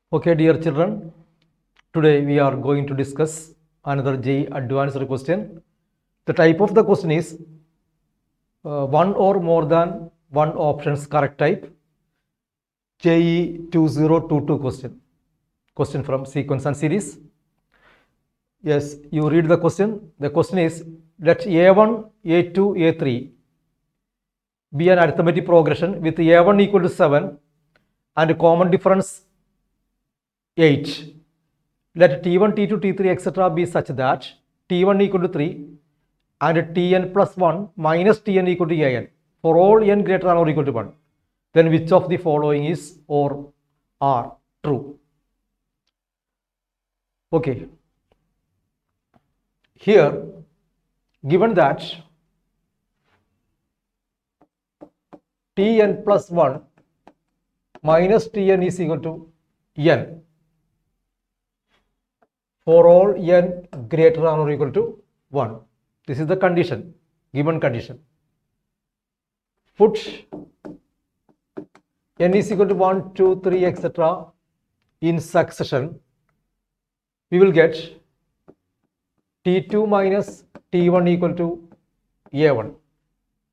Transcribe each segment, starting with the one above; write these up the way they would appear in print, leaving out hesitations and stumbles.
Okay, dear children, today we are going to discuss another JEE advanced question. The type of the question is one or more than one options correct type. JEE 2022 question. Question from sequence and series. Yes, you read the question. The question is, let A1, A2, A3 be an arithmetic progression with A1 equal to 7 and common difference 8. Let T1, T2, T3, etc. be such that T1 equal to 3 and Tn plus 1 minus Tn equal to An for all n greater than or equal to 1. Then which of the following is or are true? Okay. Here, given that Tn plus 1 minus Tn is equal to n for all n greater than or equal to 1. This is the condition, given condition. Put n is equal to 1, 2, 3, etc. in succession. We will get T2 minus T1 equal to A1.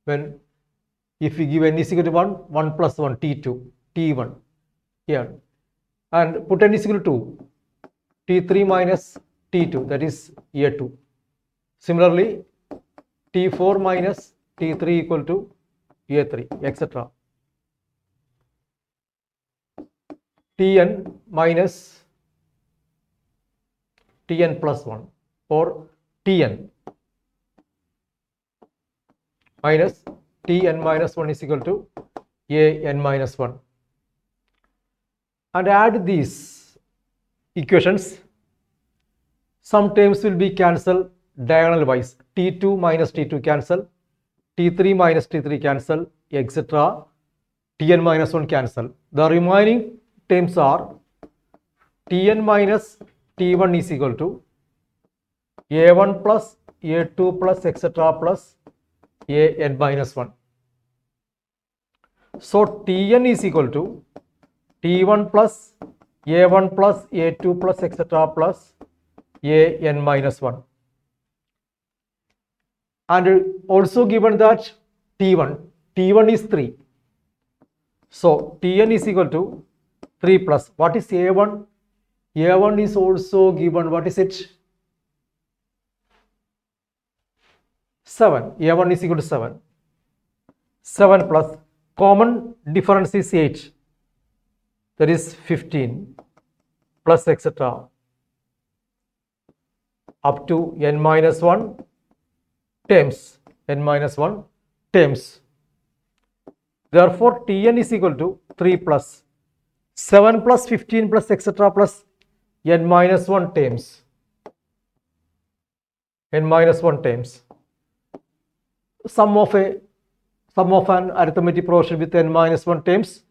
When if we give n is equal to 1, 1 plus 1, T2, T1, here. And put n is equal to 2, T3 minus T2, that is A2. Similarly, T4 minus T3 equal to A3, etc. Tn minus Tn plus 1 or Tn minus Tn minus 1 is equal to An minus 1. And add these equations. Some terms will be cancelled diagonal wise. T2 minus T2 cancel, T3 minus T3 cancel, etc. Tn minus 1 cancel. The remaining terms are Tn minus T1 is equal to A1 plus A2 plus etc. plus An minus 1. So Tn is equal to T1 plus A1 plus A2 plus etc. plus An minus 1. And also given that T1 is 3. So Tn is equal to 3 plus, what is A1? A1 is also given, what is it? 7. A1 is equal to 7. 7 plus, common difference is 8. That is 15 plus etc. up to n minus 1 terms, n minus 1 terms. Therefore, Tn is equal to 3 plus 7 plus 15 plus etc. plus n minus 1 terms. N minus 1 terms. Sum of an arithmetic progression with n minus 1 terms.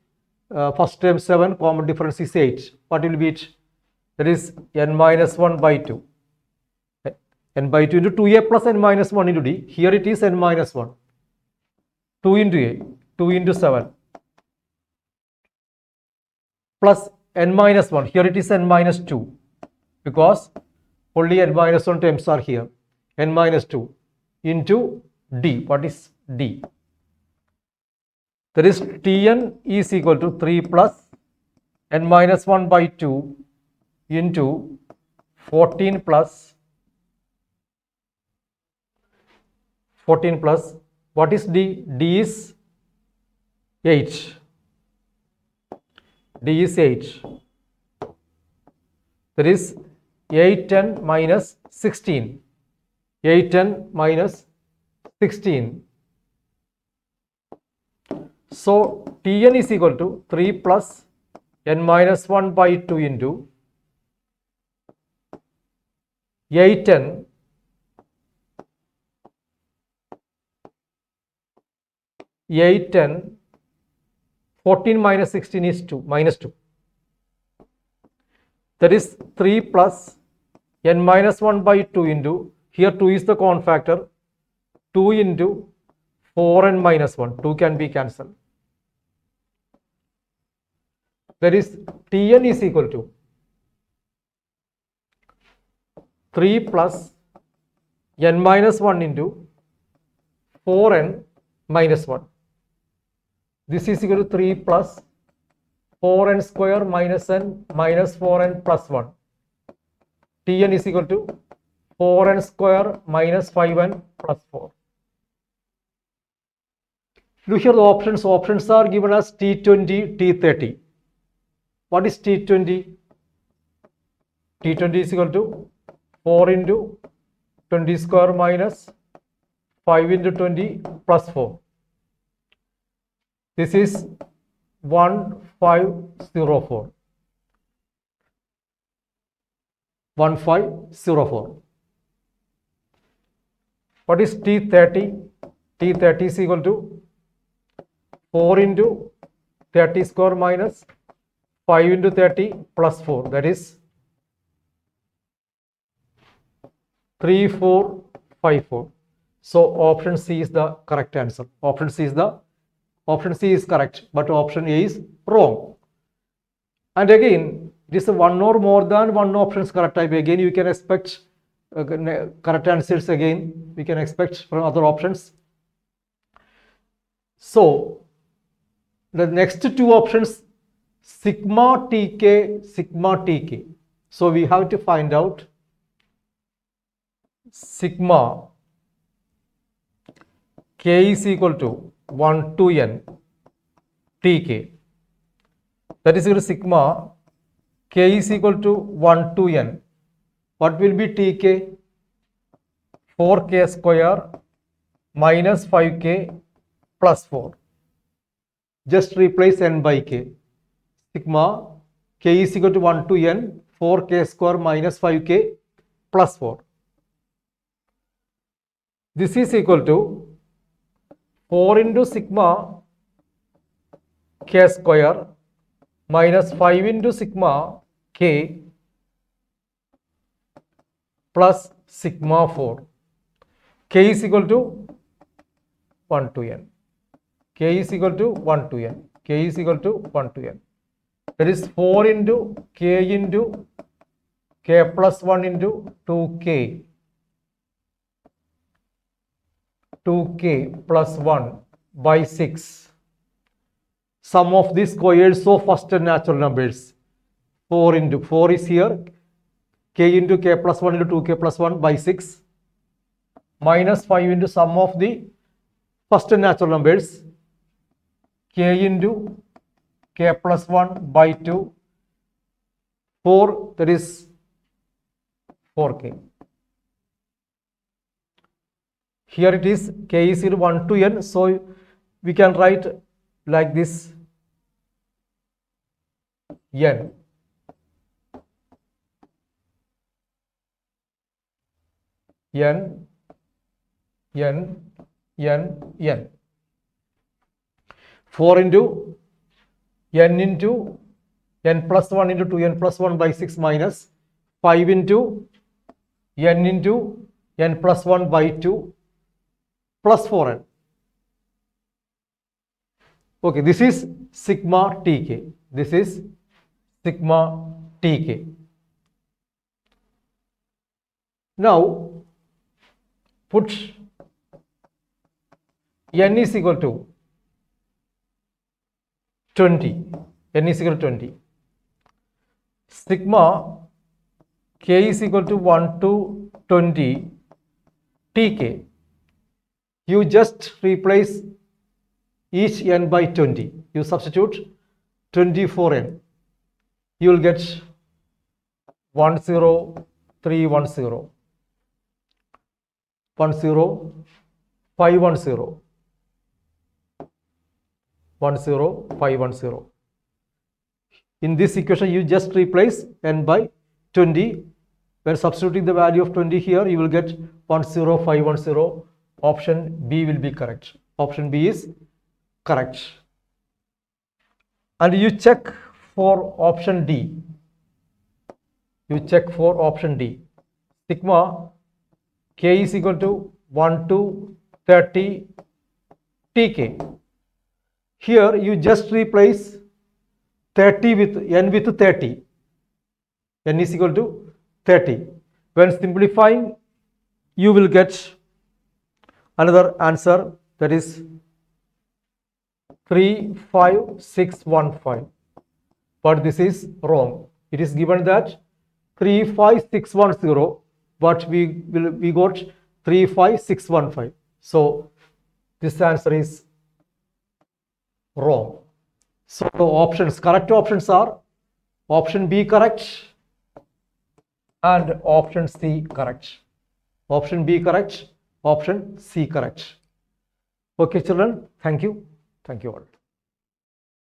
First term 7, common difference is 8. What will be it? That is n minus 1 by 2. N by 2 into 2a plus n minus 1 into d. Here it is n minus 1. 2 into a, 2 into 7. Plus n minus 1. Here it is n minus 2. Because only n minus 1 terms are here. N minus 2 into d. What is d? That is Tn is equal to 3 plus n minus 1 by 2 into 14 plus what is d? D is 8. D is 8. That is 8n minus 16. 8n minus 16. So Tn is equal to 3 plus n minus 1 by 2 into 8n (8n) 14 minus 16 is 2, minus 2. That is 3 plus n minus 1 by 2 into, here 2 is the common factor, 2 into 4n minus 1, 2 can be cancelled. That is Tn is equal to 3 plus n minus 1 into 4n minus 1. This is equal to 3 plus 4n square minus n minus 4n plus 1. Tn is equal to 4n square minus 5n plus 4. Look here the options. Options are given as T20, T30. What is T20? T20 is equal to 4 into 20 square minus 5 into 20 plus 4. This is 1504. 1504. What is T30? T30 is equal to 4 into 30 square minus 5 into 30 plus 4. That is 3454. So option C is the correct answer. Option C is correct, but option A is wrong. And again, it is one or more than one options correct type. Again, you can expect correct answers again. We can expect from other options. So the next two options, sigma tk, sigma tk. So we have to find out sigma k is equal to 1 to n tk. That is equal to sigma k is equal to 1 to n. What will be tk? 4k square minus 5k plus 4. Just replace n by k. Sigma k is equal to 1 to n, 4k square minus 5k plus 4. This is equal to 4 into sigma k square minus 5 into sigma k plus sigma 4. K is equal to 1 to n. K is equal to 1 to n. K is equal to 1 to n. That is 4 into k plus 1 into 2k. 2k plus 1 by 6. Sum of the squares of first and natural numbers. 4 into 4 is here. K into k plus 1 into 2k plus 1 by 6. Minus 5 into sum of the first and natural numbers. K into k plus 1 by 2. 4, that is 4k. Here it is k is equal to 1 to n, so we can write like this n. N, n, n, n. 4 into n into n plus 1 into 2n plus 1 by 6 minus 5 into n plus 1 by 2 plus 4n. Okay, this is sigma tk. This is sigma tk. Now put n is equal to 20. N is equal to 20. Sigma k is equal to 1 to 20 tk. You just replace each n by 20. You substitute 24n. You will get 10310, 10510, 10510. In this equation, you just replace n by 20. When substituting the value of 20 here, you will get 10510. Option B will be correct. Option B is correct. And you check for option D. You check for option D. Sigma k is equal to 1 to 30 tk. Here you just replace 30 with n with 30. N is equal to 30. When simplifying, you will get another answer, that is 35615. But this is wrong. It is given that 35610, but we got 35615. So this answer is wrong. So the options, correct options are option B correct and option C correct. Option B correct, option C correct. Okay, children, thank you. Thank you all.